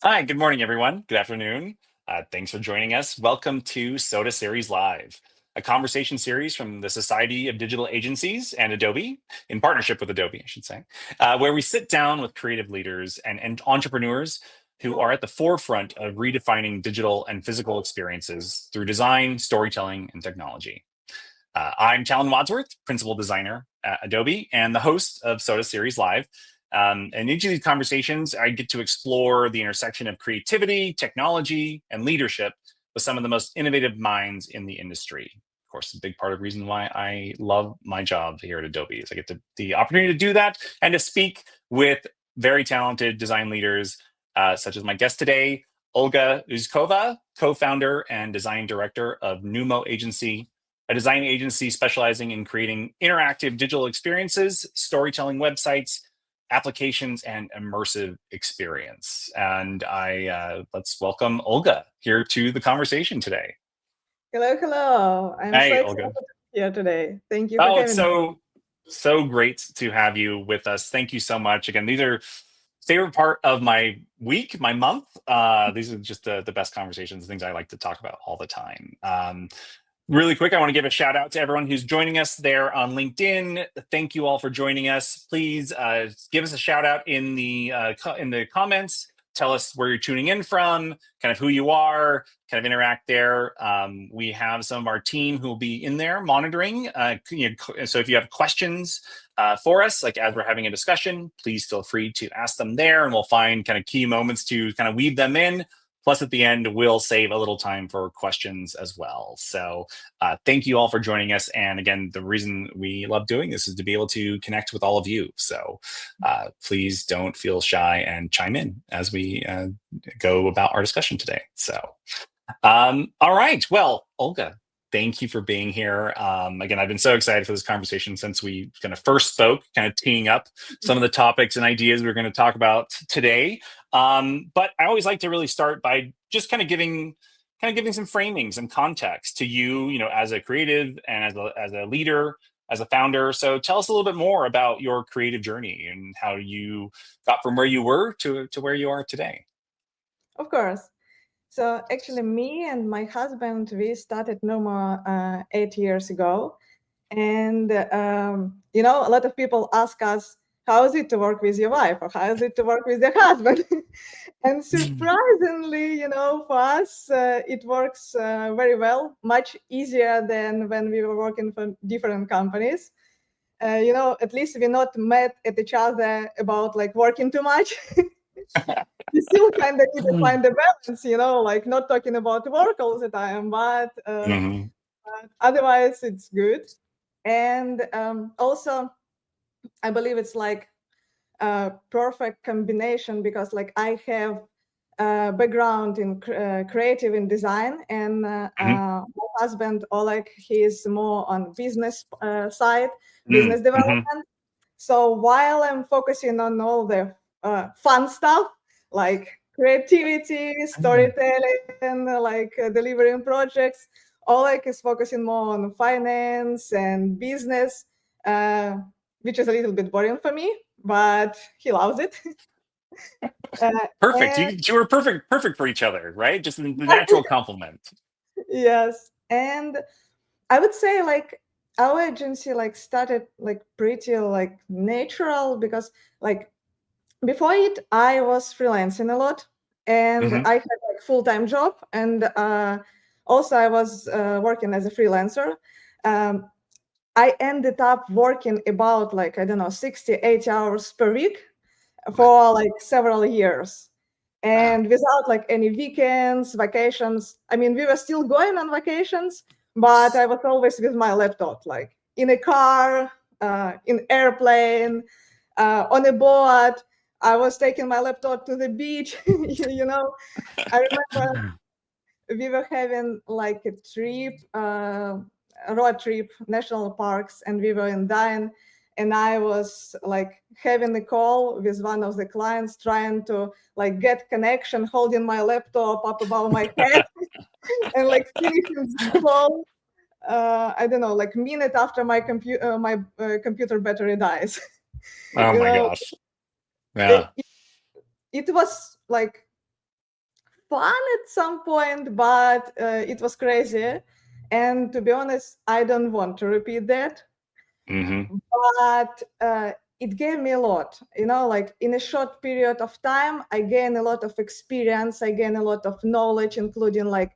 Hi, good morning, everyone. Good afternoon. Thanks for joining us. Welcome to SoDA Series Live, a conversation series from the Society of Digital Agencies and Adobe, in partnership with Adobe, I should say, where we sit down with creative leaders and entrepreneurs who are at the forefront of redefining digital and physical experiences through design, storytelling, and technology. I'm Talon Wadsworth, principal designer at Adobe and the host of SoDA Series Live. And each of these conversations, I get to explore the intersection of creativity, technology, and leadership with some of the most innovative minds in the industry. Of course, a big part of the reason why I love my job here at Adobe is I get the opportunity to do that and to speak with very talented design leaders, such as my guest today, Olga Uzhykova, co-founder and design director of Noomo Agency, a design agency specializing in creating interactive digital experiences, storytelling websites, applications, and immersive experience. And let's welcome Olga here to the conversation today. Hello, hello. I'm so Hey, excited Olga. to be here today. Thank you for Oh, it's having me. so great to have you with us. Thank you so much. Again, these are favorite part of my week, my month. These are just the best conversations, things I like to talk about all the time. Really quick, I want to give a shout out to everyone who's joining us there on LinkedIn. Thank you all for joining us. Please give us a shout out in the comments. Tell us where you're tuning in from, kind of who you are, kind of interact there. We have some of our team who will be in there monitoring. So if you have questions for us, like as we're having a discussion, please feel free to ask them there, and we'll find kind of key moments to kind of weave them in. Plus, at the end, we'll save a little time for questions as well. So thank you all for joining us. And again, the reason we love doing this is to be able to connect with all of you. So please don't feel shy and chime in as we go about our discussion today. So, all right. Well, Olga, thank you for being here. Again, I've been so excited for this conversation since we kind of first spoke, kind of teeing up some of the topics and ideas we're going to talk about today. But I always like to really start by just kind of giving some framing, some context to you, as a creative and as a leader, as a founder. So tell us a little bit more about your creative journey and how you got from where you were to where you are today. Of course. So actually, me and my husband, we started Noomo 8 years ago. And, a lot of people ask us, how is it to work with your wife? Or how is it to work with your husband? And surprisingly, for us, it works very well, much easier than when we were working for different companies. At least we're not mad at each other about like working too much. You still kind of need to find the balance, like not talking about work all the time, but Mhm. otherwise it's good. And also, I believe it's like a perfect combination because like I have a background in creative in design, and Mhm. my husband Oleg, he's more on business side, Mhm. business Mhm. development. So while I'm focusing on all the fun stuff like creativity, storytelling, like delivering projects, Oleg is focusing more on finance and business, uh, which is a little bit boring for me, but he loves it. Uh, Perfect. and You were perfect for each other, right? Just the natural complement. yes, and I would say like our agency like started like pretty like natural because like before it I was freelancing a lot, and Hmm. I had like full-time job, and also I was working as a freelancer. Um, I ended up working about like I don't know 60-80 hours per week for like several years, Wow. and without like any weekends, vacations. I mean, we were still going on vacations, but I was always with my laptop, like in a car, in airplane, on a boat. I was taking my laptop to the beach. I remember we were having like a trip, a road trip, national parks, and we were in Dine, and I was like having a call with one of the clients, trying to like get connection, holding my laptop up above my head, and like finishing the call. I don't know, like minute after my computer battery dies. Oh you my know, gosh. it, Yeah. it was like fun at some point, but it was crazy. And to be honest, I don't want to repeat that. Mm-hmm. But it gave me a lot, like in a short period of time, I gained a lot of experience, I gained a lot of knowledge, including like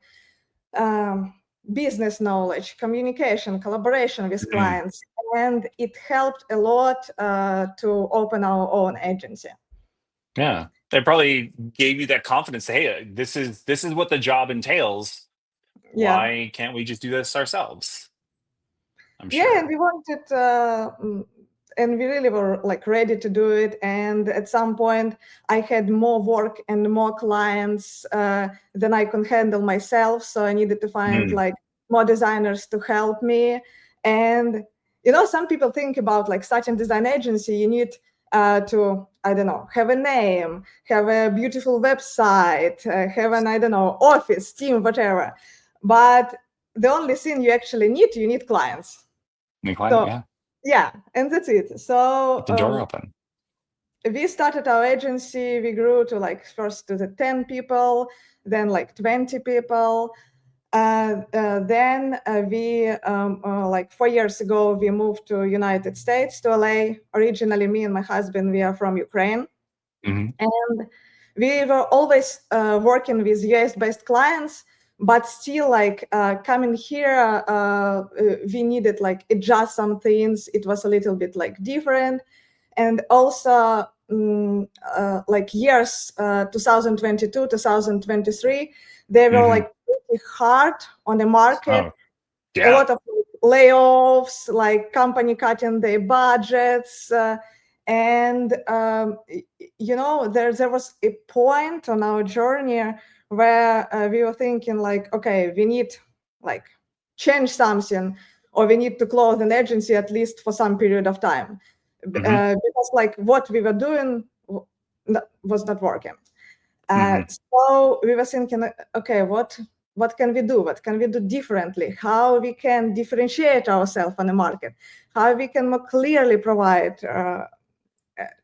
um, business knowledge, communication, collaboration with Mm-hmm. clients, and it helped a lot to open our own agency. Yeah, they probably gave you that confidence. Hey, this is what the job entails. Yeah. Why can't we just do this ourselves? I'm Yeah, and sure. we wanted, and we really were like ready to do it. And at some point, I had more work and more clients than I could handle myself. So I needed to find like more designers to help me. And some people think about like starting design agency. You need to, I don't know, have a name, have a beautiful website, have an, I don't know, office, team, whatever. But the only thing you actually you need clients. New client, So yeah, yeah, and that's it. So get the door open. we started our agency. We grew to like first to the 10 people, then like 20 people. Then we like 4 years ago we moved to United States, to LA. Originally, me and my husband, we are from Ukraine, Mm-hmm. and we were always working with US-based clients. But still, like coming here, we needed like adjust some things. It was a little bit like different, and also like years 2022, 2023, they were Mm-hmm. like pretty hard on the market. Oh, A yeah. lot of layoffs, like company cutting their budgets, and there was a point on our journey where we were thinking like, okay, we need like change something, or we need to close an agency at least for some period of time, Mm-hmm. because like what we were doing was not working. Mm-hmm. So we were thinking, okay, what can we do? What can we do differently? How we can differentiate ourselves on the market? How we can more clearly provide,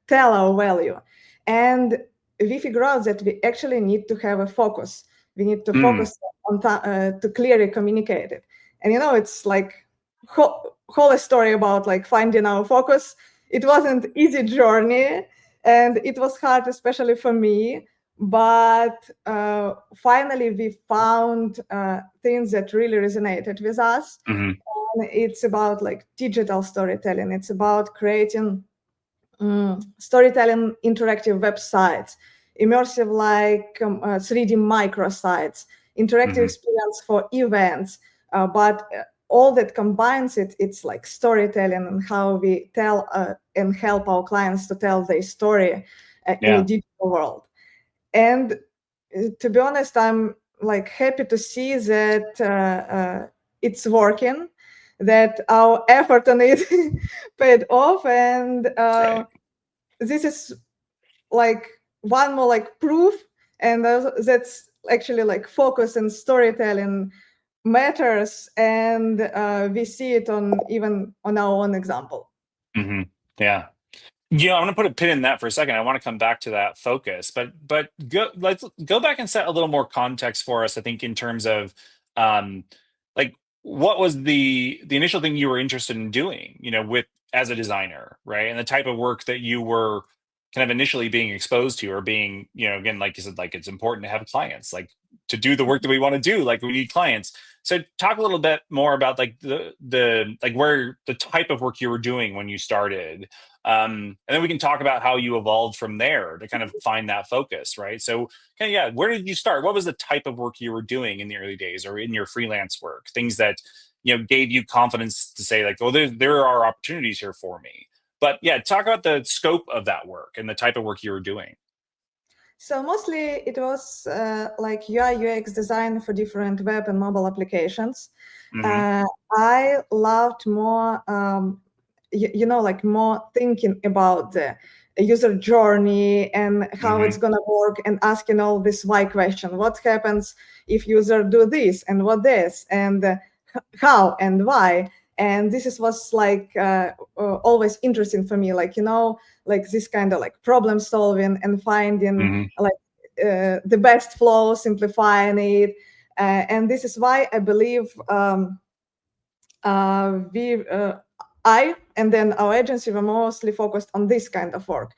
tell our value? And we figure out that we actually need to have a focus. We need to Mm. focus on to clearly communicate it. And it's like whole story about like finding our focus. It wasn't easy journey, and it was hard, especially for me. But finally, we found things that really resonated with us. Mm-hmm. And it's about like digital storytelling. It's about creating storytelling interactive websites, immersive like 3D microsites, interactive Mm-hmm. experience for events. But all that combines it's like storytelling and how we tell and help our clients to tell their story in a Yeah. digital world. And to be honest, I'm like happy to see that it's working, that our effort on it paid off, and Right. this is like one more like proof, and that's actually like focus and storytelling matters, and we see it on even on our own example. Mm-hmm. Yeah. Yeah, I'm gonna put a pin in that for a second. I want to come back to that focus, but let's go back and set a little more context for us. I think in terms of um, like what was the initial thing you were interested in doing, with as a designer, right? And the type of work that you were kind of initially being exposed to, or being, again, like you said, like it's important to have clients, like to do the work that we want to do, like we need clients. So talk a little bit more about like the like where the type of work you were doing when you started, and then we can talk about how you evolved from there to kind of find that focus, right? So, kind of, yeah, where did you start? What was the type of work you were doing in the early days, or in your freelance work? Things that gave you confidence to say like, oh, there are opportunities here for me. But yeah, talk about the scope of that work and the type of work you were doing. So mostly it was like UI UX design for different web and mobile applications. Mm-hmm. I loved more, like more thinking about the user journey and how Mm-hmm. it's gonna work, and asking all this why question. What happens if user do this and what this, and how and why? And was like always interesting for me, like like this kind of like problem solving and finding Mm-hmm. like the best flow, simplifying it. And this is why I believe I and then our agency were mostly focused on this kind of work.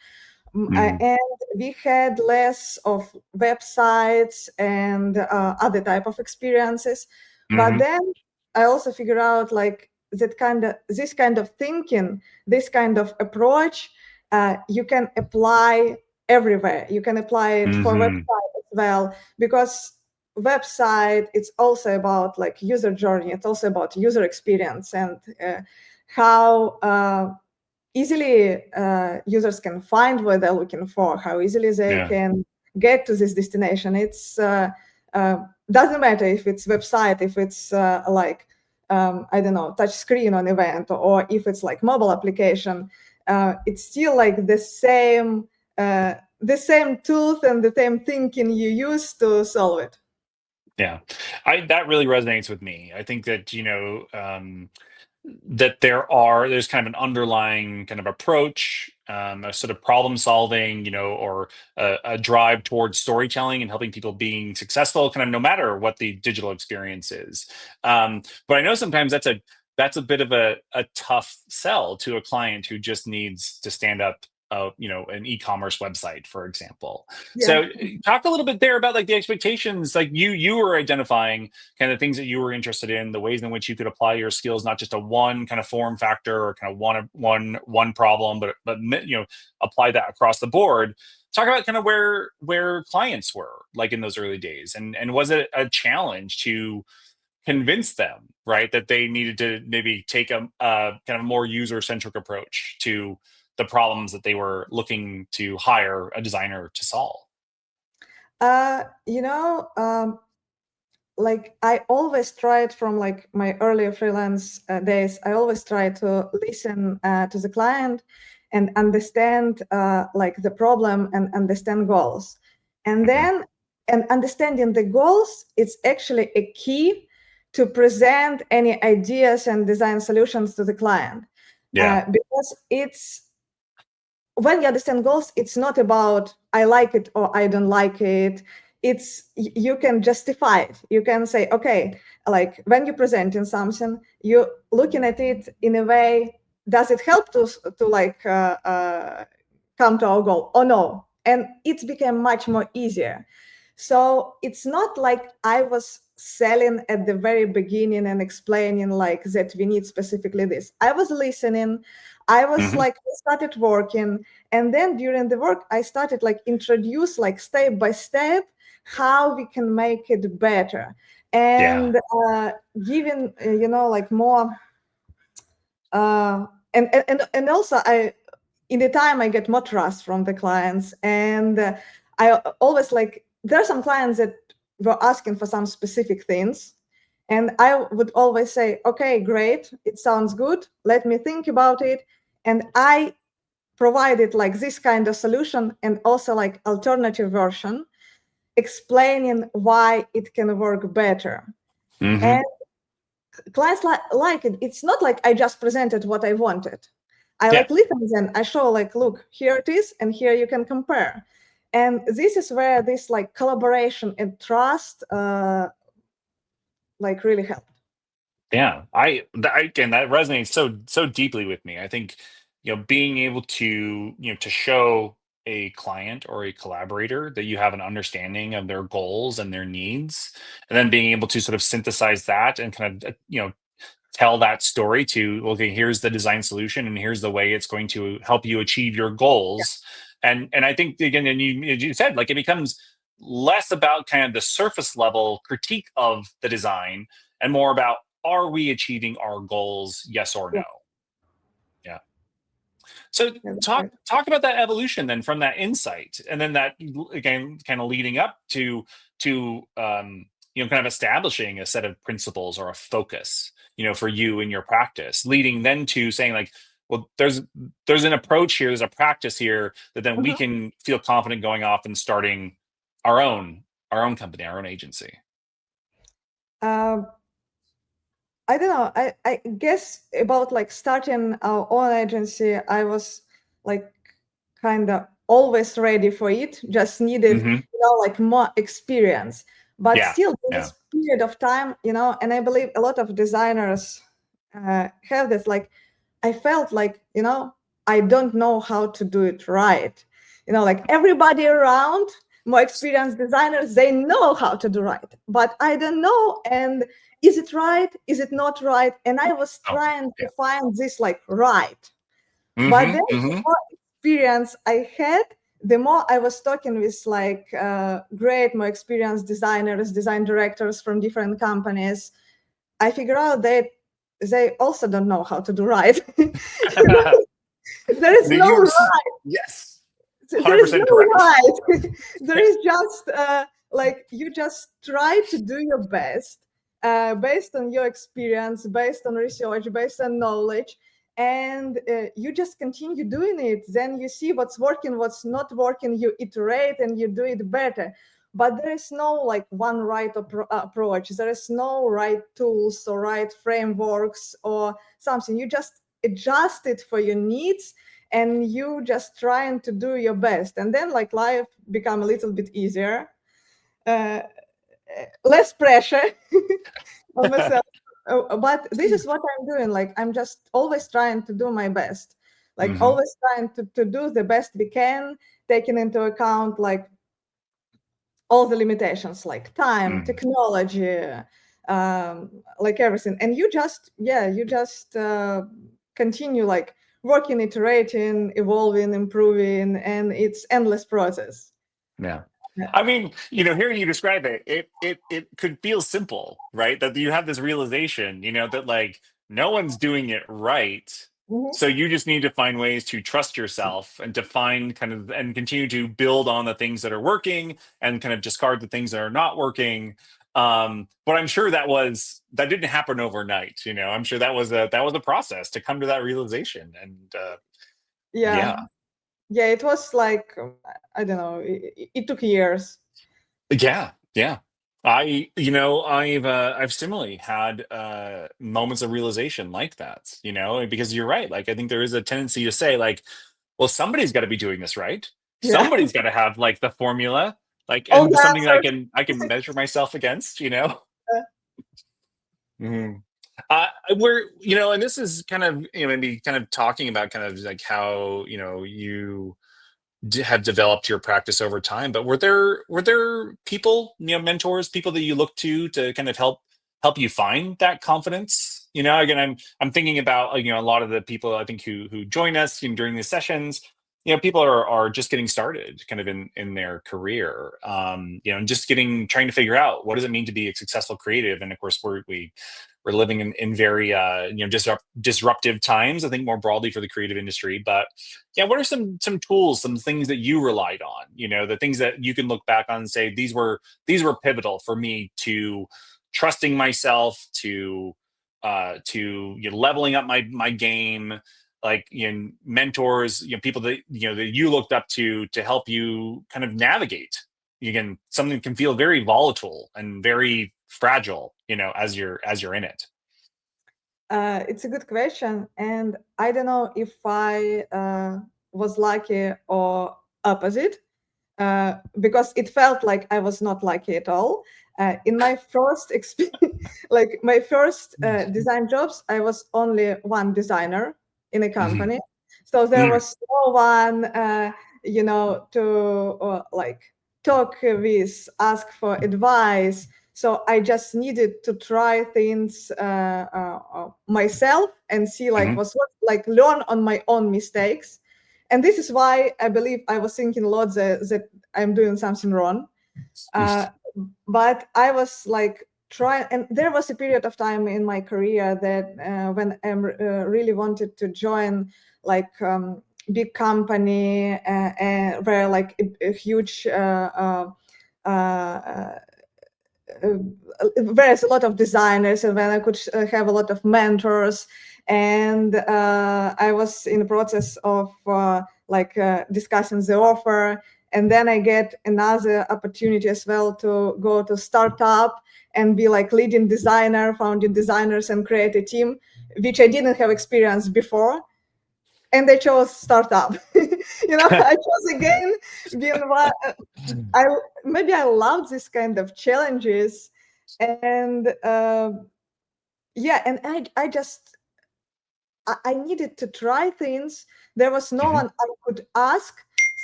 And we had less of websites and other type of experiences. But then I also figured out like this kind of thinking, this kind of approach, you can apply everywhere. You can apply it for website as well, because website, it's also about like user journey. It's also about user experience and how easily users can find what they're looking for, how easily they can get to this destination. It's doesn't matter if it's website, if it's like I don't know, touch screen on event, or if it's like mobile application. It's still like the same tools and the same thinking you use to solve it. Yeah, that really resonates with me. I think that that there's kind of an underlying kind of approach, a sort of problem solving, or a drive towards storytelling and helping people being successful, kind of no matter what the digital experience is. But I know sometimes that's a bit of a tough sell to a client who just needs to stand up an e-commerce website, for example. So talk a little bit there about like the expectations, like you were identifying kind of things that you were interested in, the ways in which you could apply your skills, not just to one kind of form factor or kind of one problem, but apply that across the board. Talk about kind of where clients were like in those early days, and was it a challenge to convince them, right, that they needed to maybe take a kind of more user-centric approach to the problems that they were looking to hire a designer to solve? Like I always tried from like my earlier freelance days, I always try to listen to the client and understand like the problem and understand goals. And then, and understanding the goals, it's actually a key to present any ideas and design solutions to the client. Because it's, when you understand goals, it's not about I like it or I don't like it. It's, you can justify it. You can say, okay, like when you're presenting something, you're looking at it in a way, does it help to like come to our goal or no? And it became much more easier. So it's not like I was selling at the very beginning and explaining like that we need specifically this. I was listening. I was like, I started working. And then during the work, I started like introduce like step by step how we can make it better. And giving, like more, and also I, in the time I get more trust from the clients. And I always like, there are some clients that were asking for some specific things. And I would always say, okay, great, it sounds good. Let me think about it. And I provided like this kind of solution and also like alternative version, explaining why it can work better. And clients like it. It's not like I just presented what I wanted. I like listen then, I show like, look, here it is, and here you can compare. And this is where this like collaboration and trust like really helped. Yeah, again, that resonates so deeply with me. I think being able to to show a client or a collaborator that you have an understanding of their goals and their needs, and then being able to sort of synthesize that and kind of tell that story to, okay, here's the design solution and here's the way it's going to help you achieve your goals. And I think again, and you said, like, it becomes less about kind of the surface level critique of the design and more about, are we achieving our goals, yes or no? Yeah. So talk about that evolution then, from that insight, and then that again kind of leading up to kind of establishing a set of principles or a focus for you in your practice, leading then to saying like, well, there's an approach here, there's a practice here that then we can feel confident going off and starting our own company, our own agency. I don't know. I guess about like starting our own agency, I was like kind of always ready for it, just needed, Hmm. like more experience. But Yeah. still, in Yeah. this period of time, and I believe a lot of designers have this, like, I felt like, I don't know how to do it right. Like everybody around, more experienced designers, they know how to do right, but I don't know. And is it right? Is it not right? And I was Oh, trying yeah. to find this like right. But Hmm. then the Hmm. more experience I had, the more I was talking with like great, more experienced designers, design directors from different companies. I figure out that they also don't know how to do right. There is no right. Yes, There is 100% no correct. right. There is just like you just try to do your best based on your experience, based on research, based on knowledge, and you just continue doing it. Then you see what's working, what's not working. You iterate and you do it better. But there is no like one right approach. There is no right tools or right frameworks or something. You just adjust it for your needs, and you just trying to do your best, and then like life become a little bit easier, uh, less pressure on myself. But this is what I'm doing, like I'm just always trying to do my best, like Hmm. always trying to do the best we can, taking into account like all the limitations, like time, Mm. technology, like everything. And you just continue like working, iterating, evolving, improving, and it's endless process. Yeah. Yeah. I mean, hearing you describe it, it could feel simple, right? That you have this realization, that like no one's doing it right. Mhm. So you just need to find ways to trust yourself and to find kind of and continue to build on the things that are working and kind of discard the things that are not working. But I'm sure that didn't happen overnight. I'm sure that was a process to come to that realization. And Yeah, yeah. yeah, it was like I don't know, it took years. Yeah, yeah. I've similarly had moments of realization like that, because you're right. Like I think there is a tendency to say like, well, somebody's got to be doing this right. Yeah. Somebody's got to have like the formula, like All and the something that I answers. can I can measure myself against. uh, Mhm. We're, and this is kind of, maybe kind of talking about kind of like how, you have developed your practice over time, but were there people, mentors, people that you look to kind of help you find that confidence? Again, I'm thinking about a lot of the people I think who join us during these sessions. People are just getting started kind of in their career, and just trying to figure out what does it mean to be a successful creative. And of course we're living in very disruptive times, I think, more broadly for the creative industry. But yeah, what are some tools, some things that you relied on? The things that you can look back on and say these were pivotal for me to trusting myself, to leveling up my game, like mentors, people that you looked up to help you kind of navigate. Again, something can feel very volatile and very fragile, as you're in it. it's a good question, and I don't know if I was lucky or opposite, because it felt like I was not lucky at all. In my first experience, like my first design jobs, I was only one designer in a Mhm. company, so there Mm. was no one, to like talk with, ask for advice. So I just needed to try things myself and see like Mhm. what's what, like learn on my own mistakes. And this is why I believe I was thinking a lot that I'm doing something wrong. Uh, but I was like trying, and there was a period of time in my career that when I really wanted to join like big company, where like a huge there's a lot of designers, and when I could have a lot of mentors. And I was in the process of discussing the offer, and then I get another opportunity as well to go to startup and be like leading designer, founding designers, and create a team, which I didn't have experience before, and they chose startup. I chose again being one. Maybe I love this kind of challenges, and yeah, and I needed to try things. There was no one I could ask,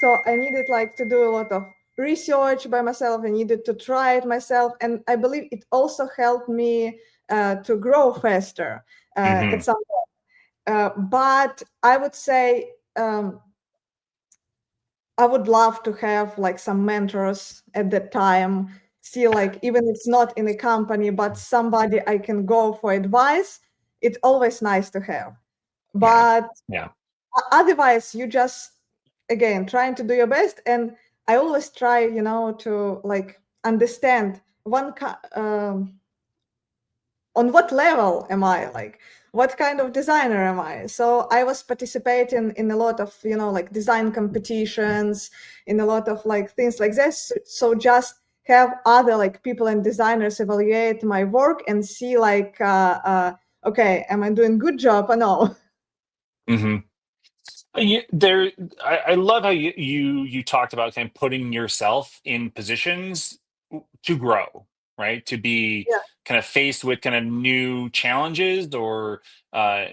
so I needed like to do a lot of research by myself. I needed to try it myself, and I believe it also helped me to grow faster at some point. But I would say I would love to have like some mentors at that time. Still, like even it's not in a company, but somebody I can go for advice. It's always nice to have. But Yeah. otherwise, you just again trying to do your best. And I always try, to like understand on what level am I, like what kind of designer am I. So I was participating in a lot of like design competitions, in a lot of like things like this, so just have other like people and designers evaluate my work and see like okay, am I doing good job or no. I love how you talked about kind of putting yourself in positions to grow, right? To be Yeah. kind of faced with kind of new challenges or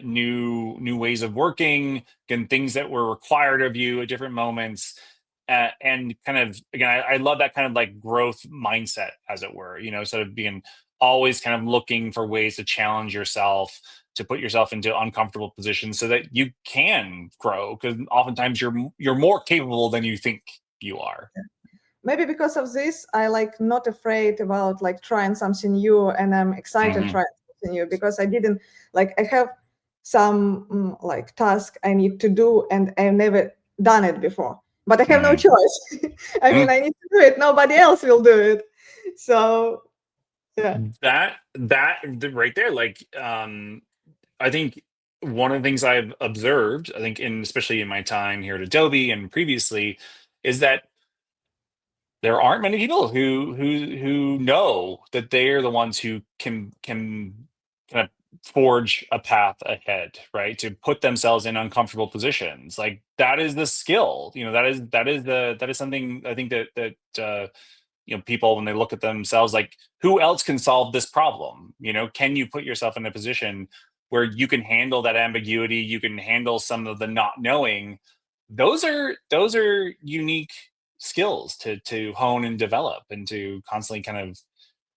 new ways of working and things that were required of you at different moments. And kind of again, I love that kind of like growth mindset, as it were. Sort of being always kind of looking for ways to challenge yourself, to put yourself into uncomfortable positions so that you can grow, because oftentimes you're more capable than you think you are. Maybe because of this, I like not afraid about like trying something new, and I'm excited trying something new because I didn't like I have some like task I need to do and I've never done it before, but I have no choice. I mean, I need to do it. Nobody else will do it. So yeah. That right there, like I think one of the things I've observed, I think especially in my time here at Adobe and previously, is that there aren't many people who know that they are the ones who can kind of forge a path ahead, right? To put themselves in uncomfortable positions. Like that is the skill. That is something I think that people, when they look at themselves, like, who else can solve this problem? Can you put yourself in a position where you can handle that ambiguity, you can handle some of the not knowing? Those are unique skills to hone and develop, and to constantly kind of,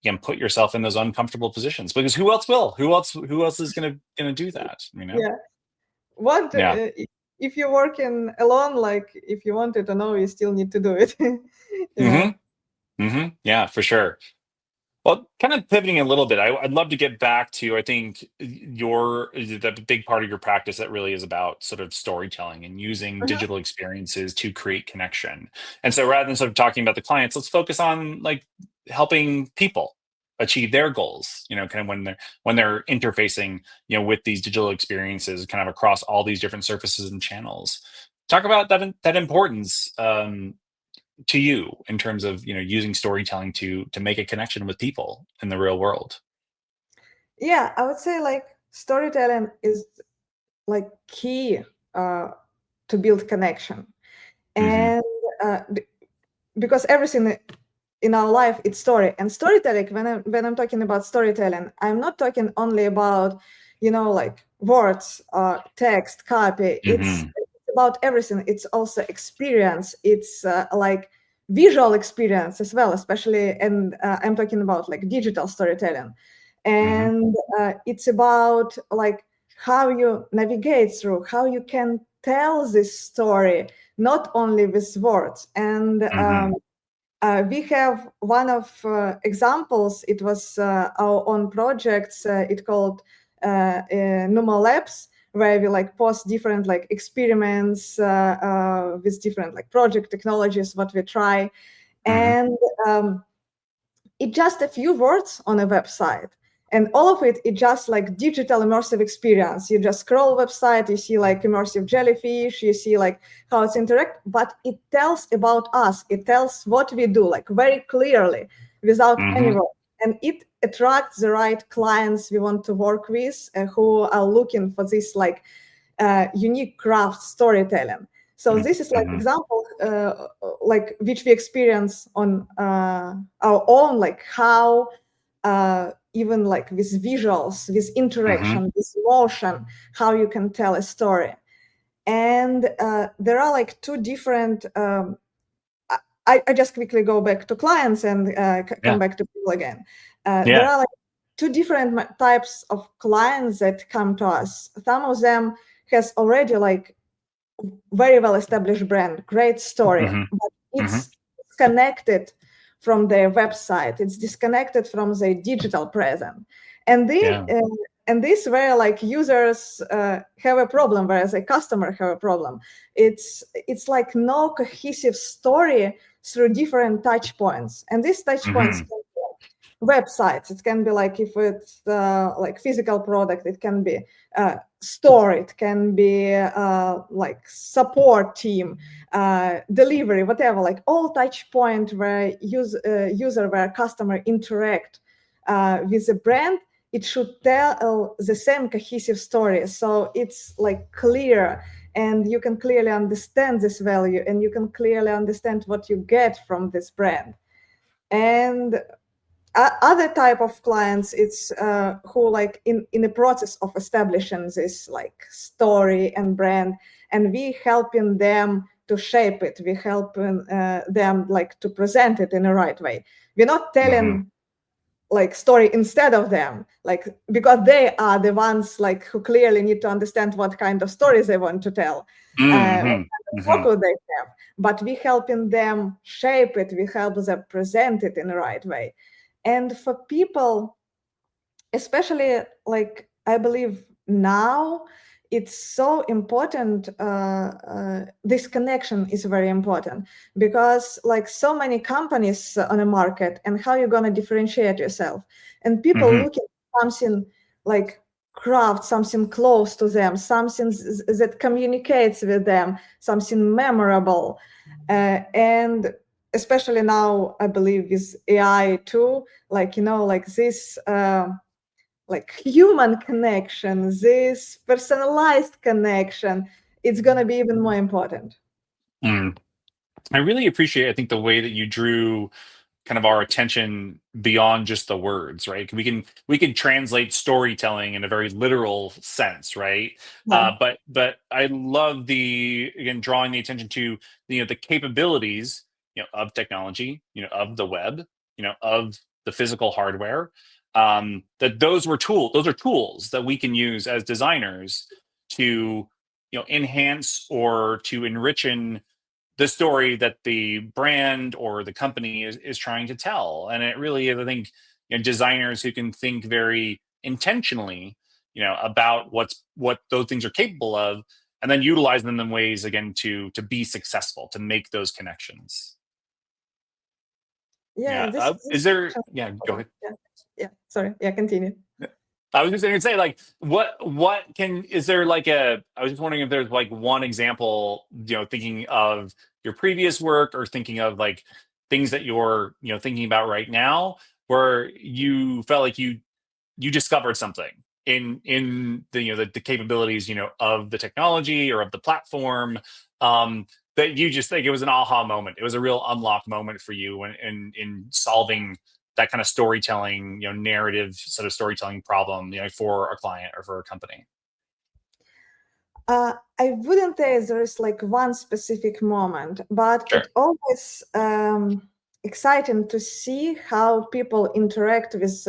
again, put yourself in those uncomfortable positions, because who else is gonna do that? Yeah. What Yeah. if you're working alone? Like if you wanted to know, you still need to do it. you know. Yeah, for sure. Well, kind of pivoting a little bit, I'd love to get back to, I think, the big part of your practice that really is about sort of storytelling and using Uh-huh. digital experiences to create connection. And so rather than sort of talking about the clients, let's focus on like helping people achieve their goals, kind of when they're interfacing, with these digital experiences kind of across all these different surfaces and channels. Talk about that importance, to you, in terms of using storytelling to make a connection with people in the real world. Yeah, I would say like storytelling is like key uh, to build connection, Hmm. and because everything in our life it's story and storytelling. When I'm talking about storytelling, I'm not talking only about like words, text, copy. It's Hmm. about everything. It's also experience. It's like visual experience as well, especially, and I'm talking about like digital storytelling, Hmm. and it's about like how you navigate through, how you can tell this story not only with words. And Hmm. we have one of examples. It was our own projects. It called Noomo Labs, where we like post different like experiments with different like project technologies, what we try. Hmm. And it's just a few words on a website, and all of it is just like digital immersive experience. You just scroll website, you see like immersive jellyfish, you see like how it's interact, but it tells about us, it tells what we do like very clearly without any Hmm. word. And it attracts the right clients we want to work with, who are looking for this like unique craft storytelling. So this is like example, like which we experience on our own, like how even like with visuals, with interaction, with motion, how you can tell a story. And there are like two different, I just quickly go back to clients and come back to people again. There are like two different types of clients that come to us. Some of them has already like very well established brand, great story, but it's connected from their website. It's disconnected from their digital presence. And this where like users have a problem, whereas a customer have a problem. It's like no cohesive story through different touch points. And these touch points can be websites. It can be like, if it's like physical product, it can be store, it can be like support team, delivery, whatever, like all touch point where user, where customer interact with the brand, it should tell the same cohesive story. So it's like clear, and you can clearly understand this value, and you can clearly understand what you get from this brand. And other type of clients, it's who like in the process of establishing this like story and brand, and we helping them to shape it. We helping them like to present it in the right way. We're not telling like story instead of them, like, because they are the ones like who clearly need to understand what kind of stories they want to tell, what kind of focus they have. But we helping them shape it. We help them present it in the right way. And for people, especially like I believe now, it's so important. This connection is very important, because like so many companies on the market, and how you're going to differentiate yourself, and people looking at something like craft, something close to them, something that communicates with them, something memorable. And especially now, I believe with AI too, like, like this like human connection, this personalized connection, it's going to be even more important. I really appreciate, I think, the way that you drew kind of our attention beyond just the words, right? We can translate storytelling in a very literal sense, right? But I love again, drawing the attention to the capabilities of technology, of the web, of the physical hardware. That those are tools that we can use as designers to enhance or to enrich the story that the brand or the company is trying to tell. And it really is, I think, designers who can think very intentionally, about what those things are capable of, and then utilize them in ways, again, to be successful, to make those connections. Yeah. Is there? Yeah. Go ahead. Yeah. Sorry. Yeah. Continue. I was just going to say, like, is there like I was just wondering if there's like one example, thinking of your previous work, or thinking of like things that you're, thinking about right now, where you felt like you discovered something in the capabilities, of the technology or of the platform, that you just think it was an aha moment. It was a real unlock moment for you in solving that kind of storytelling, narrative sort of storytelling problem, for a client or for a company. I wouldn't say there is like one specific moment, but Sure. it's always exciting to see how people interact with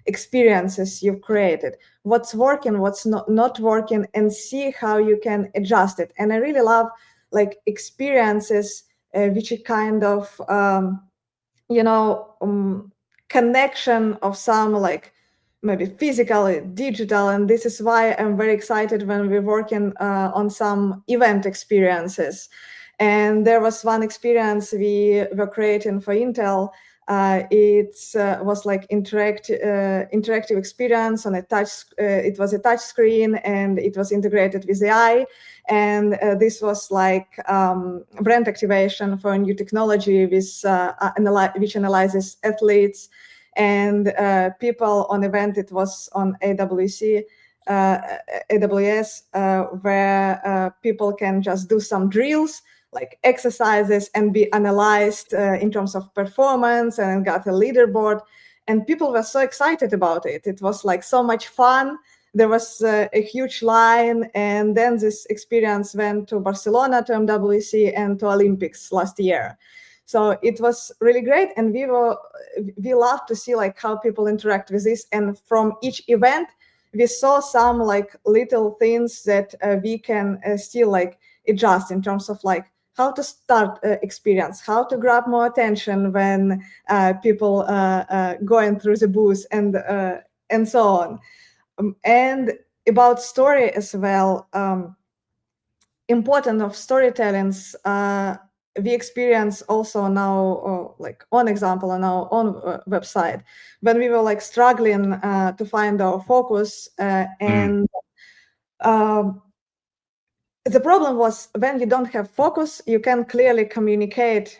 experiences you've created, what's working, what's not working, and see how you can adjust it. And I really love like experiences which are kind of connection of some like maybe physical, digital. And this is why I'm very excited when we're working on some event experiences. And there was one experience we were creating for Intel. It was like interactive experience on a touch. It was a touch screen, and it was integrated with AI. And this was like brand activation for a new technology with which analyzes athletes and people on event. It was on AWC. AWS, where people can just do some drills, like exercises, and be analyzed in terms of performance, and got a leaderboard. And people were so excited about it. It was like so much fun. There was a huge line, and then this experience went to Barcelona, to MWC, and to Olympics last year. So it was really great, and we love to see like how people interact with this. And from each event, we saw some like little things that we can still like adjust in terms of like how to start experience, how to grab more attention when people going through the booth, and so on. And about story as well, important of storytellings, we experience also now, like one example on our own website, when we were like struggling to find our focus, and the problem was when you don't have focus, you can clearly communicate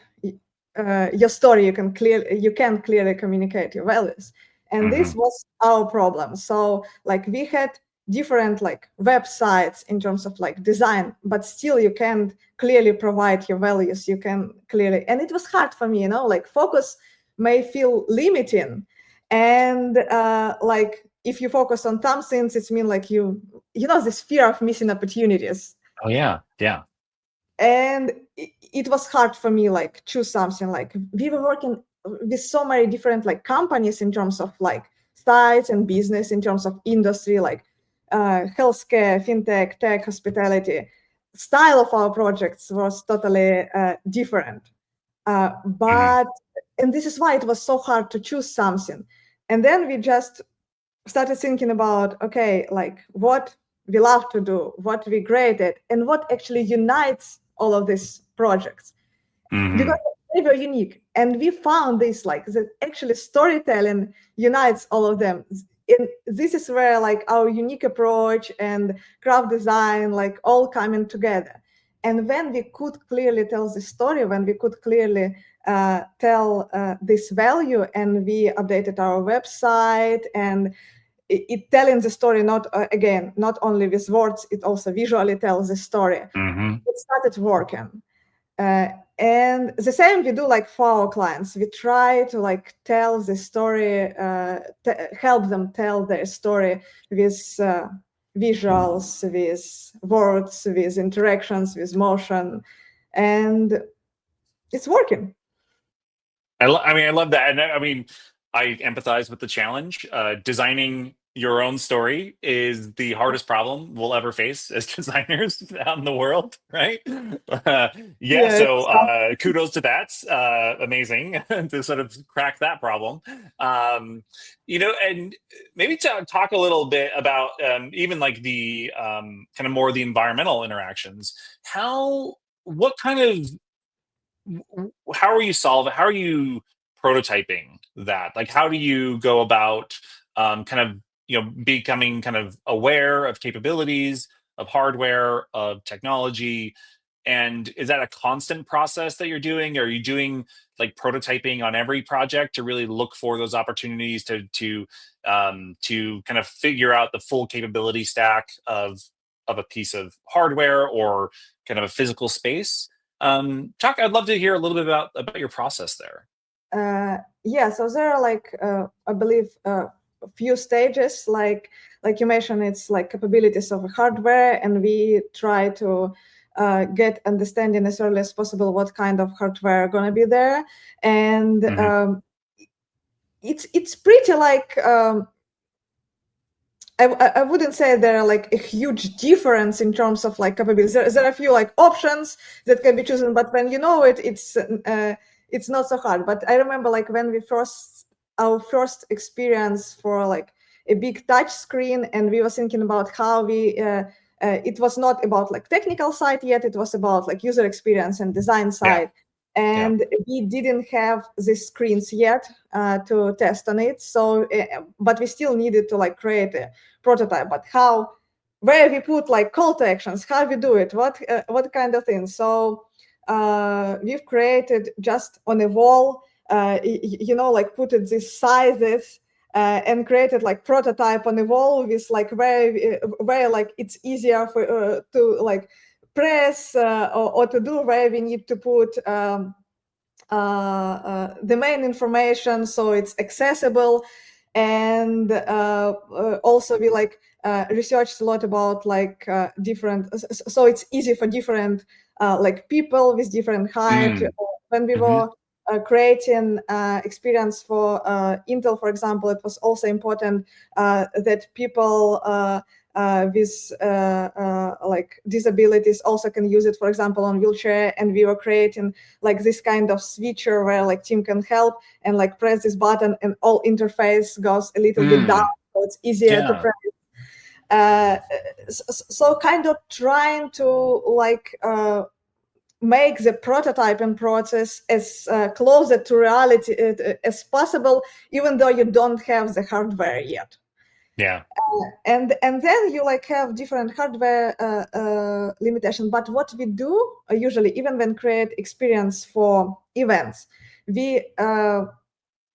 your story. You can clearly communicate your values, and this was our problem. So like we had different like websites in terms of like design, but still you can't clearly provide your values. You can clearly, and it was hard for me, like focus may feel limiting, and like if you focus on some things, it's mean like this fear of missing opportunities. Oh yeah, yeah. And it was hard for me like choose something. Like we were working with so many different like companies in terms of like size and business, in terms of industry, like healthcare, fintech, tech, hospitality. Style of our projects was totally different, but and this is why it was so hard to choose something. And then we just started thinking about, okay, like what we love to do, what we great at, and what actually unites all of these projects, because they were unique. And we found this, like that actually storytelling unites all of them. And this is where like our unique approach and craft design like all coming together. And when we could clearly tell the story, when we could clearly tell this value, and we updated our website, and it telling the story, not only with words, it also visually tells the story. It started working. And the same we do like for our clients. We try to like tell the story, help them tell their story with visuals, with words, with interactions, with motion, and it's working. I mean, I love that. And I mean, I empathize with the challenge. Designing your own story is the hardest problem we'll ever face as designers out in the world, right? So kudos to that. Amazing to sort of crack that problem. And maybe to talk a little bit about even like the kind of more the environmental interactions. What kind of how are you prototyping that? Like, how do you go about kind of becoming kind of aware of capabilities of hardware, of technology, and is that a constant process that you're doing? Are you doing like prototyping on every project to really look for those opportunities to kind of figure out the full capability stack of a piece of hardware or kind of a physical space? I'd love to hear a little bit about your process there. So there are like I believe a few stages, like you mentioned. It's like capabilities of hardware, and we try to get understanding as early as possible what kind of hardware are going to be there. And it's pretty like I wouldn't say there are like a huge difference in terms of like capabilities. There are a few like options that can be chosen, but when you know it, it's not so hard. But I remember like when our first experience for like a big touch screen, and we were thinking about how we it was not about like technical side yet, it was about like user experience and design side. And we didn't have these screens yet to test on it. So, but we still needed to like create a prototype. But where we put like call to actions, how we do it, what kind of things. So we've created just on a wall, like put it these sizes and created like prototype on the wall with like where like it's easier for to like press or to do, where we need to put the main information so it's accessible. And also we like researched a lot about like different, so it's easy for different like people with different height. When we were creating experience for Intel, for example, it was also important that people with like disabilities also can use it, for example, on wheelchair. And we were creating like this kind of switcher where like team can help and like press this button and all interface goes a little bit down, so it's easier to press. So kind of trying to like make the prototyping process as closer to reality as possible, even though you don't have the hardware yet. Yeah. And then you like have different hardware limitation. But what we do usually, even when create experience for events, we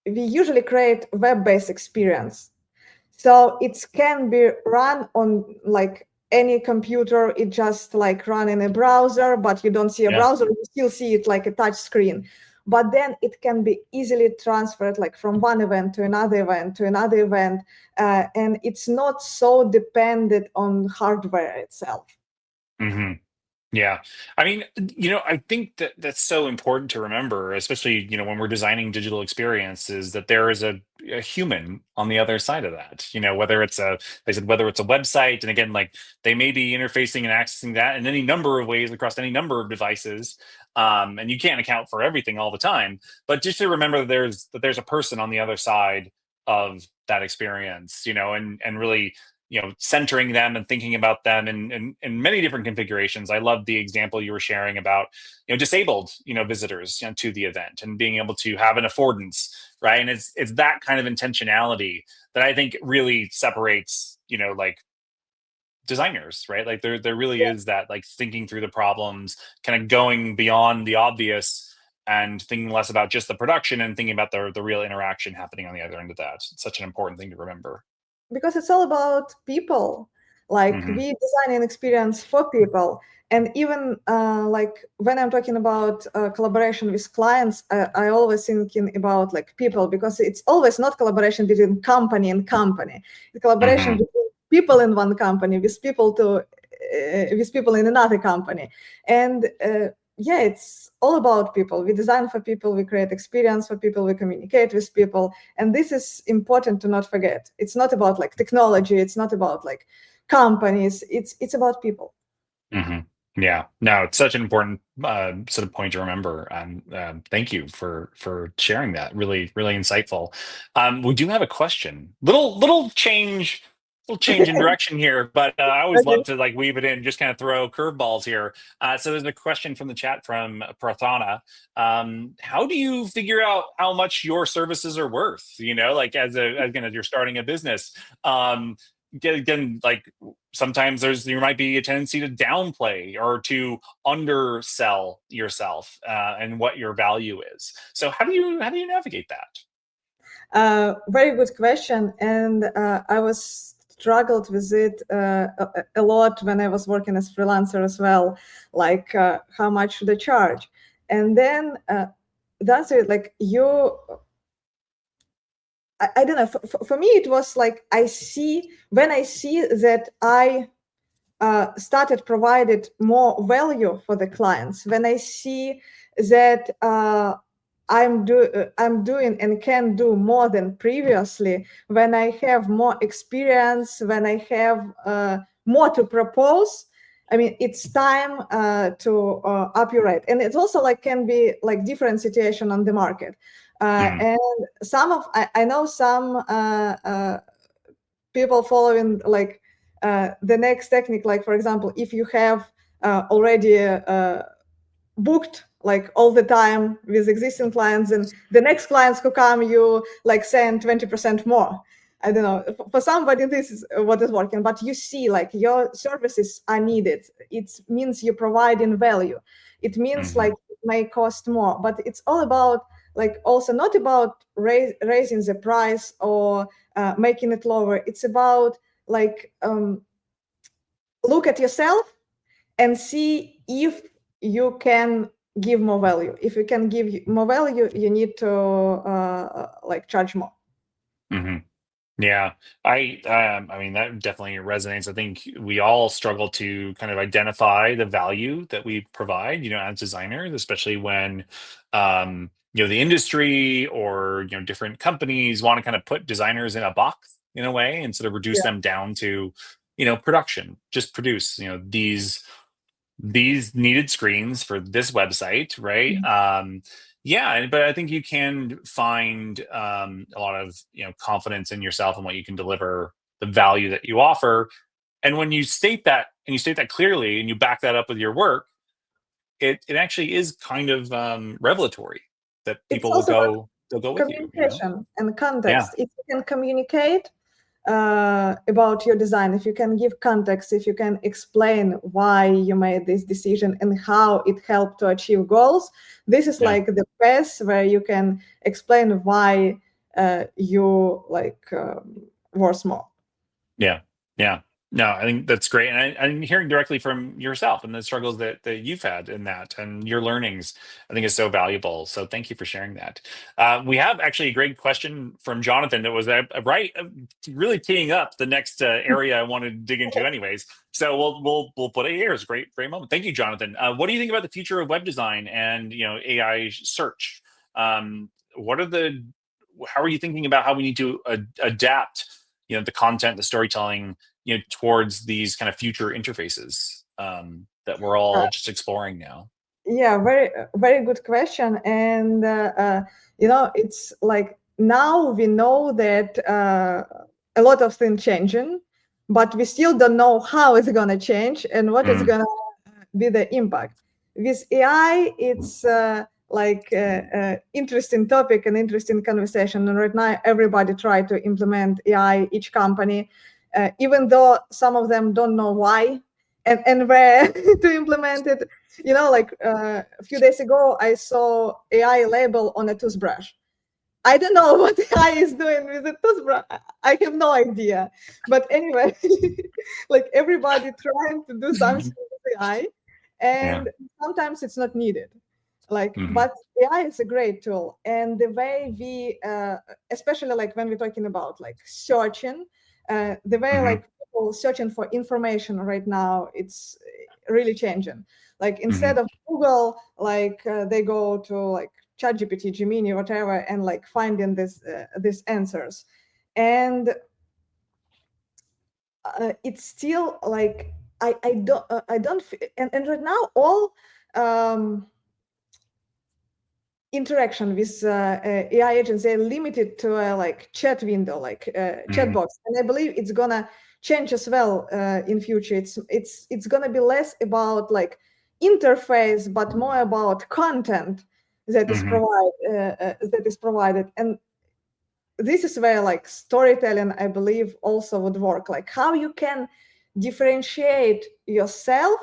usually create web-based experience. So it can be run on like any computer. It just like run in a browser, but you don't see a browser, you still see it like a touch screen. But then it can be easily transferred like from one event to another event to another event. And it's not so dependent on hardware itself. Yeah. I mean, I think that that's so important to remember, especially, when we're designing digital experiences, that there is a human on the other side of that, whether it's whether it's a website, and again, like they may be interfacing and accessing that in any number of ways across any number of devices. And you can't account for everything all the time, but just to remember that there's a person on the other side of that experience, and really centering them and thinking about them in many different configurations. I love the example you were sharing about, disabled, visitors, to the event, and being able to have an affordance, right? And it's that kind of intentionality that I think really separates, like designers, right? Like there really is that like thinking through the problems, kind of going beyond the obvious and thinking less about just the production and thinking about the real interaction happening on the other end of that. It's such an important thing to remember. Because it's all about people. Like we design an experience for people. And even like when I'm talking about collaboration with clients, I always thinking about like people, because it's always not collaboration between company and company. The collaboration between people in one company with people in another company. And yeah, it's all about people. We design for people, we create experience for people, we communicate with people. And this is important to not forget. It's not about like technology, it's not about like companies, it's about people. Yeah, no, it's such an important sort of point to remember. Thank you for sharing that. Really, really insightful. We do have a question. Little change in direction here, but I always love to like weave it in, just kind of throw curveballs here. So there's a question from the chat from Prathana. How do you figure out how much your services are worth? Like as you're starting a business. Again, like sometimes there might be a tendency to downplay or to undersell yourself and what your value is. So how do you navigate that? Very good question, and I was struggled with it a lot when I was working as freelancer as well. Like how much should I charge? And then that's it. Like I don't know. For me, it was like when I see that I started provided more value for the clients, when I see that I'm doing and can do more than previously, when I have more experience, when I have more to propose. I mean, it's time to up your rate. And it's also like can be like different situation on the market. And I know some people following like the next technique, like for example, if you have already booked like all the time with existing clients, and the next clients who come, you like send 20% more. I don't know, for somebody this is what is working, but you see like your services are needed. It means you're providing value. It means like it may cost more, but it's all about like also not about raising the price or making it lower. It's about like look at yourself and see if you can give more value. If you can give more value, you need to like charge more. Hmm. Yeah, I mean, that definitely resonates. I think we all struggle to kind of identify the value that we provide, as designers, especially when, the industry or, different companies want to kind of put designers in a box in a way and sort of reduce Yeah. them down to, production, just produce, these needed screens for this website, right? Yeah, but I think you can find a lot of confidence in yourself and what you can deliver, the value that you offer, and when you state that and you state that clearly and you back that up with your work, it actually is kind of revelatory that It's people will also about go they'll go with you. communication and Yeah, context. If you can communicate about your design, if you can give context, if you can explain why you made this decision and how it helped to achieve goals, this is yeah. like the best where you can explain why you like worth more. Yeah, yeah. No, I think that's great, and I'm hearing directly from yourself and the struggles that you've had in that, and your learnings. I think is so valuable. So thank you for sharing that. We have actually a great question from Jonathan that was really teeing up the next area I wanted to dig into, anyways. So we'll put it here. It's a great moment. Thank you, Jonathan. What do you think about the future of web design and AI search? What are the How are you thinking about how we need to adapt? The content, the storytelling, towards these kind of future interfaces that we're all just exploring now. Yeah, very good question. And it's like now we know that a lot of things changing, but we still don't know how it's gonna change and what is gonna be the impact. With AI, it's interesting topic and interesting conversation. And right now, everybody try to implement AI, each company, even though some of them don't know why and where to implement it. Like a few days ago, I saw AI label on a toothbrush. I don't know what AI is doing with the toothbrush. I have no idea. But anyway, like everybody trying to do something with AI, Yeah. and sometimes it's not needed. Like, Hmm. but AI is a great tool, and the way we, especially like when we're talking about like searching, the way Hmm. like people searching for information right now, it's really changing. Like Hmm. instead of Google, like they go to like ChatGPT, Gemini, whatever, and like finding these answers, and it's still like I don't and right now all interaction with AI agents, they're limited to a like chat window, like chat Hmm. box, and I believe it's gonna change as well in future. It's gonna be less about like interface, but more about content that is Hmm. provided, and this is where like storytelling, I believe, also would work. Like how you can differentiate yourself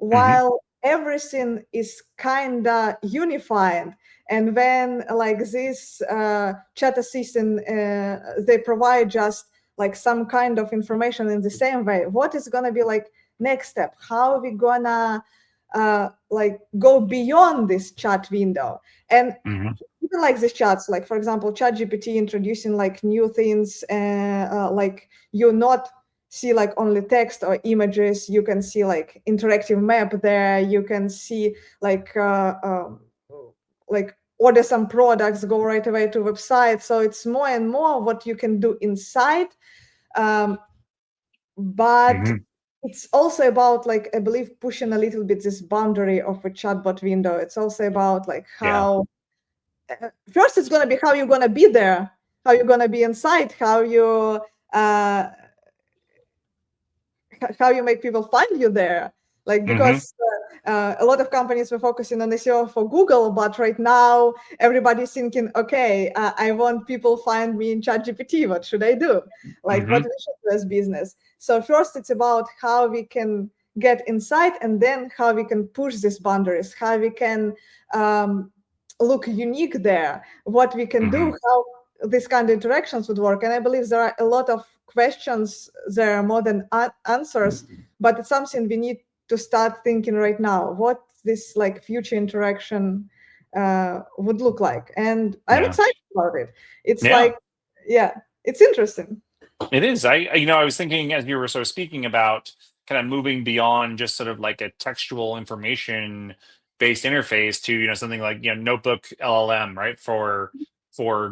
Hmm. while everything is kinda unified. And when like this chat assistant, they provide just like some kind of information in the same way. What is gonna be like next step? How are we gonna like go beyond this chat window? And Hmm. even like these chats, like for example, ChatGPT introducing like new things, like you not see like only text or images, you can see like interactive map there, you can see like order some products, go right away to website. So it's more and more what you can do inside, but Hmm. it's also about like I believe pushing a little bit this boundary of a chatbot window. It's also about like Yeah. how first it's going to be how you're going to be there, how you're going to be inside, uh, how you make people find you there, like Hmm. because a lot of companies were focusing on SEO for Google, but right now everybody's thinking, okay, I want people find me in ChatGPT, what should I do, like what Hmm. we should do as business. So first it's about how we can get inside, and then how we can push these boundaries, how we can look unique there, what we can do, how these kind of interactions would work. And I believe there are a lot of questions there more than answers, but it's something we need to start thinking right now, what this like future interaction would look like. And I'm excited about it. It's like, yeah, it's interesting. It is. I was thinking as you were sort of speaking about kind of moving beyond just sort of like a textual information based interface to, something like, notebook LLM, right? For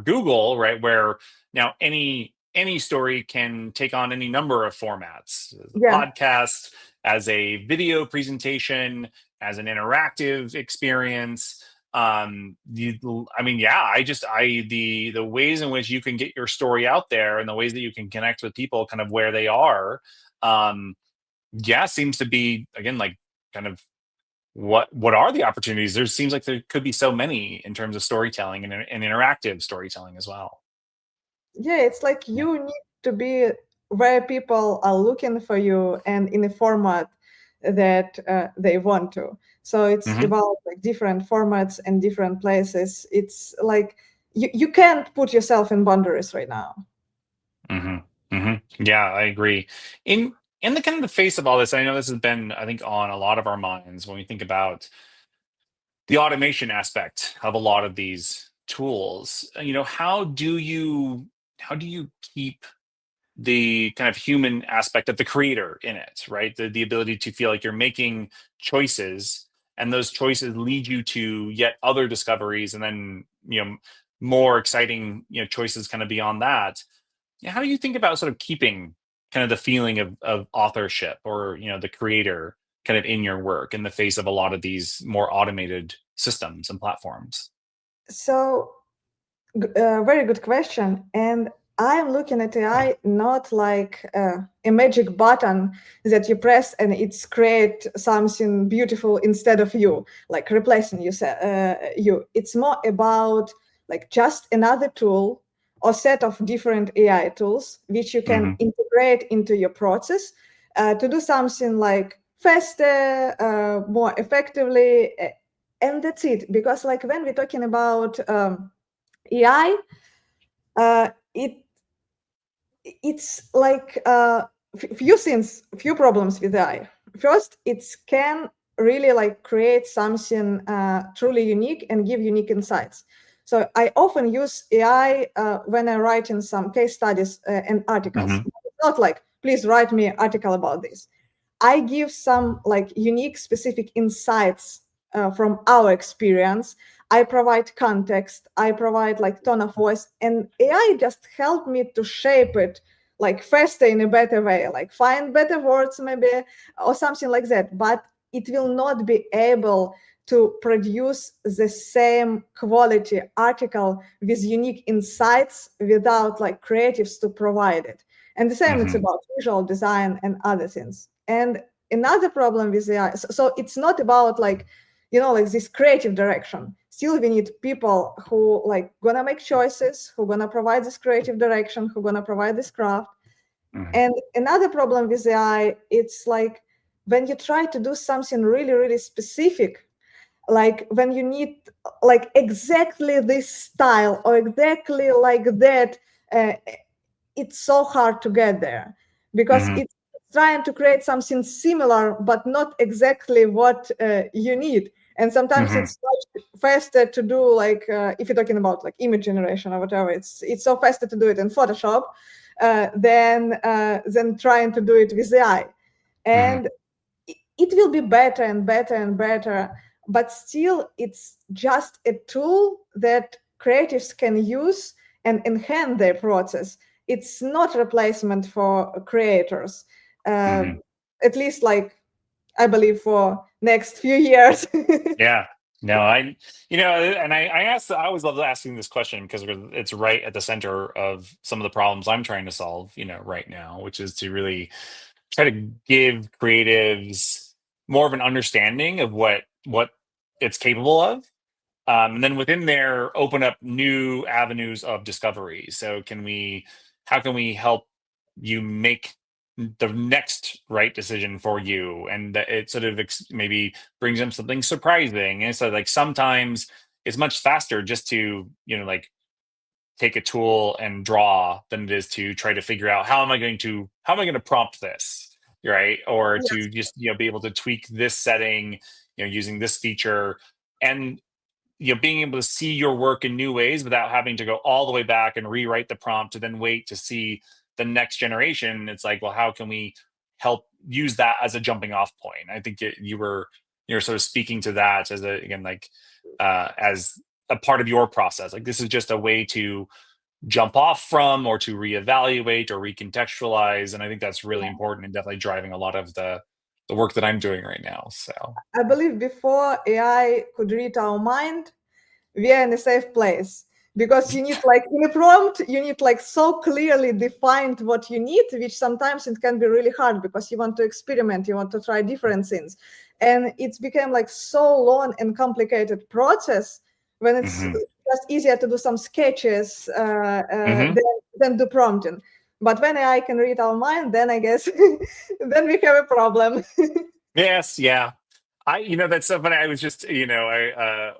Google, right? Where now any story can take on any number of formats, as a Yeah. podcast, as a video presentation, as an interactive experience. The ways in which you can get your story out there and the ways that you can connect with people kind of where they are, seems to be, again, like kind of what are the opportunities. There seems like there could be so many in terms of storytelling and interactive storytelling as well. Yeah, it's like you need to be where people are looking for you and in a format that they want to. So it's about like different formats and different places. It's like you can't put yourself in boundaries right now. Yeah, I agree. In the kind of the face of all this, I know this has been, I think, on a lot of our minds when we think about the automation aspect of a lot of these tools. How do you keep the kind of human aspect of the creator in it, right? The ability to feel like you're making choices, and those choices lead you to yet other discoveries, and then more exciting choices kind of beyond that. How do you think about sort of keeping kind of the feeling of authorship, or the creator kind of in your work in the face of a lot of these more automated systems and platforms? So very good question. And I'm looking at AI not like a magic button that you press and it's create something beautiful instead of you, like replacing you. It's more about like just another tool or set of different AI tools which you can integrate into your process to do something like faster, more effectively, and that's it. Because like when we're talking about AI, it's like few problems with AI. First, it can really like create something truly unique and give unique insights. So I often use AI when I write in some case studies and articles. It's not like, please write me an article about this. I give some like unique specific insights from our experience. I provide context, I provide like tone of voice, and AI just helped me to shape it like faster in a better way, like find better words maybe or something like that. But it will not be able to produce the same quality article with unique insights without like creatives to provide it. And the same, it's about visual design and other things. And another problem with AI, so it's not about like, like this creative direction. Still, we need people who like gonna make choices, who gonna provide this creative direction, who gonna provide this craft. And another problem with AI, it's like when you try to do something really, really specific, like when you need like exactly this style or exactly like that, it's so hard to get there because it's trying to create something similar but not exactly what you need. And sometimes it's much faster to do like if you're talking about like image generation or whatever, it's so faster to do it in Photoshop than trying to do it with AI. And it will be better and better and better, but still it's just a tool that creatives can use and enhance their process. It's not replacement for creators, at least like I believe for next few years. Yeah. No, I always love asking this question because it's right at the center of some of the problems I'm trying to solve, right now, which is to really try to give creatives more of an understanding of what it's capable of. And then within there, open up new avenues of discovery. So how can we help you make the next right decision for you? And that it sort of maybe brings them something surprising. And so like sometimes it's much faster just to, like take a tool and draw than it is to try to figure out how am I going to prompt this, right? Or Yes. to just, be able to tweak this setting, using this feature, and being able to see your work in new ways without having to go all the way back and rewrite the prompt to then wait to see the next generation. It's like, well, how can we help use that as a jumping off point? I think you're sort of speaking to that as as a part of your process. Like, this is just a way to jump off from, or to reevaluate or recontextualize. And I think that's really important and definitely driving a lot of the work that I'm doing right now. So I believe before AI could read our mind, we are in a safe place, because you need, like, in a prompt, you need, like, so clearly defined what you need, which sometimes it can be really hard because you want to experiment, you want to try different things. And it's become like so long and complicated process when it's just easier to do some sketches than do prompting. But when AI can read our mind, then I guess then we have a problem. yes, yeah. That's so funny. I was just,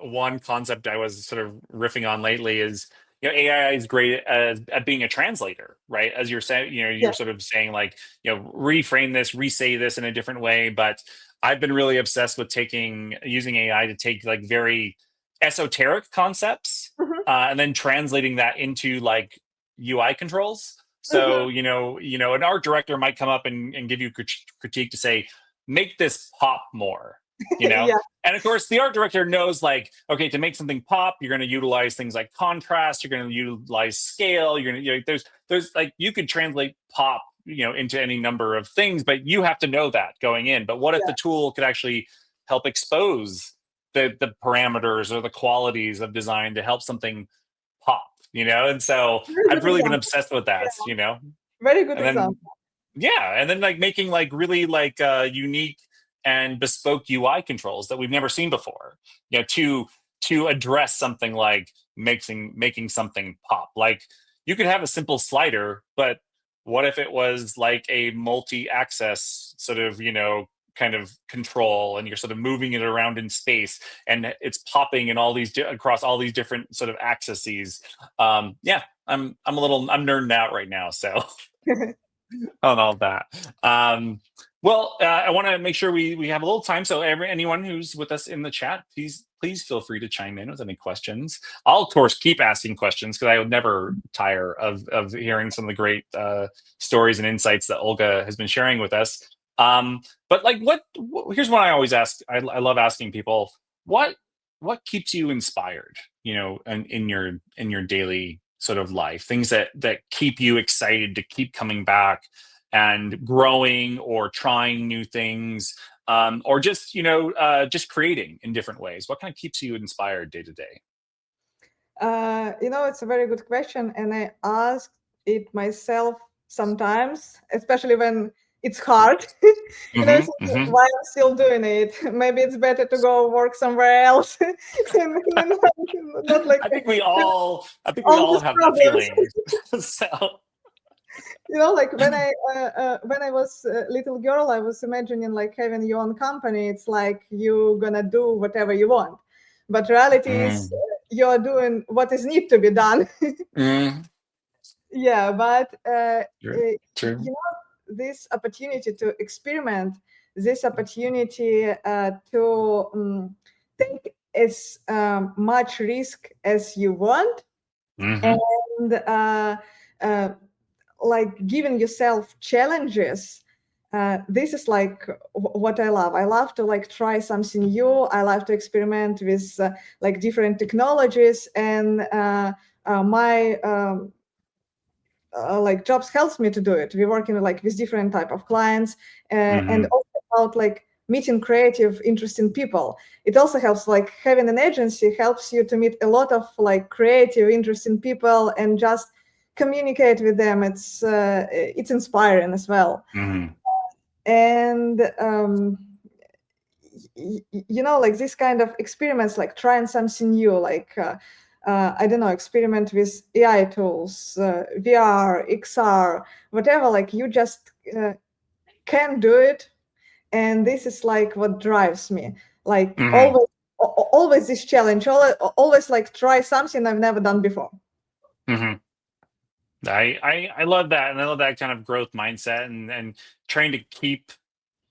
one concept I was sort of riffing on lately is, AI is great at being a translator, right? As you're saying, you're sort of saying, like, reframe this, re-say this in a different way. But I've been really obsessed with using AI to take, like, very esoteric concepts, and then translating that into, like, UI controls. So, an art director might come up and give you critique to say, make this pop more, Yeah. and of course the art director knows, like, okay, to make something pop, you're going to utilize things like contrast, you're going to utilize scale, you're going to, there's like, you could translate pop, into any number of things, but you have to know that going in. But what if the tool could actually help expose the parameters or the qualities of design to help something pop, and so Very I've good really been example. obsessed with that, Very good and then, example. yeah, and then, like, making, like, really, like, unique and bespoke UI controls that we've never seen before, to address something like making something pop. Like, you could have a simple slider, but what if it was like a multi-access sort of, kind of control, and you're sort of moving it around in space, and it's popping in all these across all these different sort of axes. Yeah, I'm nerding out right now, so on all that. Well, I want to make sure we have a little time. So anyone who's with us in the chat, please feel free to chime in with any questions. I'll, of course, keep asking questions, because I would never tire of hearing some of the great stories and insights that Olga has been sharing with us. But, like, here's what I always ask. I love asking people, what keeps you inspired, in your daily sort of life, things that keep you excited to keep coming back and growing, or trying new things, or just, just creating in different ways. What kind of keeps you inspired day to day? It's a very good question, and I ask it myself sometimes, especially when it's hard. It's like, why I'm still doing it. Maybe it's better to go work somewhere else. Not like I think we all all these have that problems. feeling. So Like, when I was a little girl, I was imagining, like, having your own company. It's like you're gonna do whatever you want, but reality is you're doing what is need to be done. Yeah, but true. this opportunity to experiment, this opportunity to take as much risk as you want, and like, giving yourself challenges. This is like what I love. I love to, like, try something new. I love to experiment with like different technologies, and my like jobs helps me to do it. We're working, like, with different type of clients, and also about, like, meeting creative, interesting people. It also helps, like, having an agency helps you to meet a lot of, like, creative, interesting people and just communicate with them. It's inspiring as well. And like, this kind of experiments, like trying something new, like I don't know, experiment with AI tools, VR, XR, whatever. Like, you just can do it, and this is, like, what drives me. Like, always always this challenge, always like try something I've never done before. Mm-hmm. I love that, and I love that kind of growth mindset, and trying to keep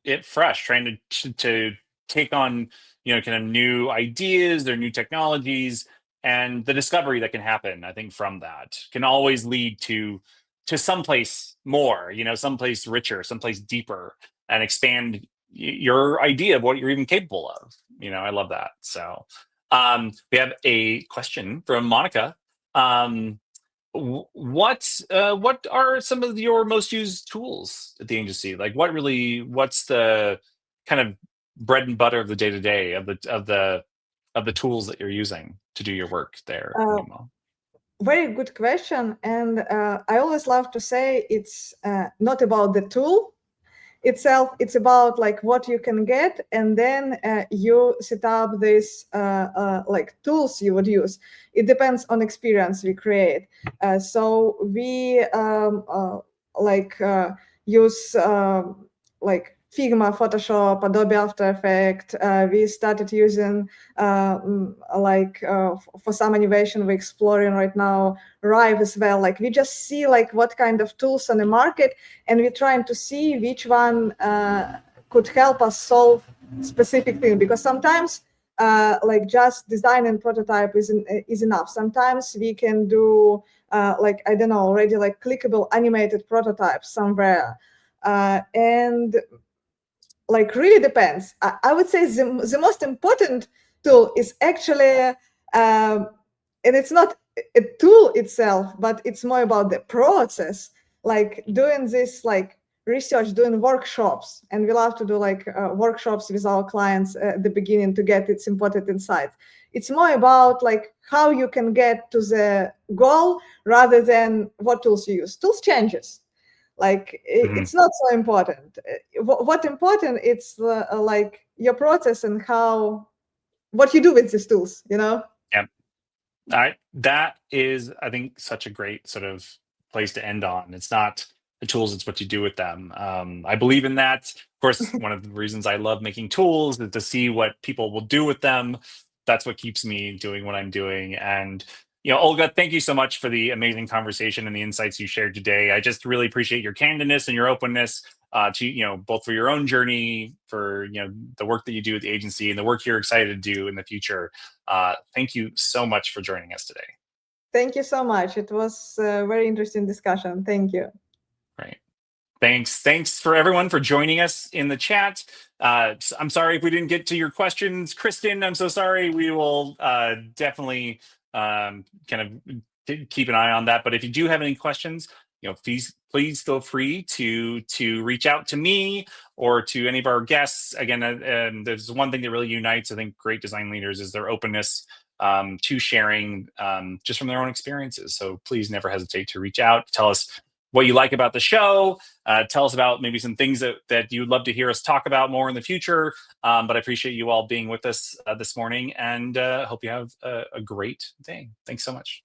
it fresh, trying to take on, kind of new ideas or new technologies, and the discovery that can happen. I think from that can always lead to someplace more, someplace richer, someplace deeper, and expand your idea of what you're even capable of. I love that. So we have a question from Monica. What are some of your most used tools at the agency? Like, what's the kind of bread and butter of the day to day of the tools that you're using to do your work there at Noomo? Very good question. And I always love to say it's not about the tool itself, it's about like what you can get, and then you set up this like tools you would use. It depends on experience we create. So we use like Figma, Photoshop, Adobe After Effects. We started using for some animation we're exploring right now Rive as well. Like we just see like what kind of tools on the market, and we're trying to see which one could help us solve specific thing. Because sometimes like just design and prototype is enough. Sometimes we can do like, I don't know, already like clickable animated prototypes somewhere. And like really depends. I would say the most important tool is actually, and it's not a tool itself, but it's more about the process, like doing this like research, doing workshops. And we love to do like workshops with our clients at the beginning to get its important insights. It's more about like how you can get to the goal rather than what tools you use. Tools changes. Like it's not so important. What important it's like your process and what you do with these tools. Yeah. That is, I think, such a great sort of place to end on. It's not the tools, it's what you do with them. I believe in that. Of course, one of the reasons I love making tools is to see what people will do with them. That's what keeps me doing what I'm doing. And Olga, thank you so much for the amazing conversation and the insights you shared today. I just really appreciate your candidness and your openness to both for your own journey, for the work that you do at the agency, and the work you're excited to do in the future. Thank you so much for joining us today. Thank you so much. It was a very interesting discussion. Thank you. Great. Thanks for everyone for joining us in the chat. I'm sorry if we didn't get to your questions. Kristen, I'm so sorry. We will definitely kind of keep an eye on that. But if you do have any questions, please feel free to reach out to me or to any of our guests. Again, there's one thing that really unites, I think, great design leaders is their openness to sharing just from their own experiences. So please never hesitate to reach out. Tell us what you like about the show. Tell us about maybe some things that you'd love to hear us talk about more in the future. But I appreciate you all being with us this morning, and hope you have a great day. Thanks so much.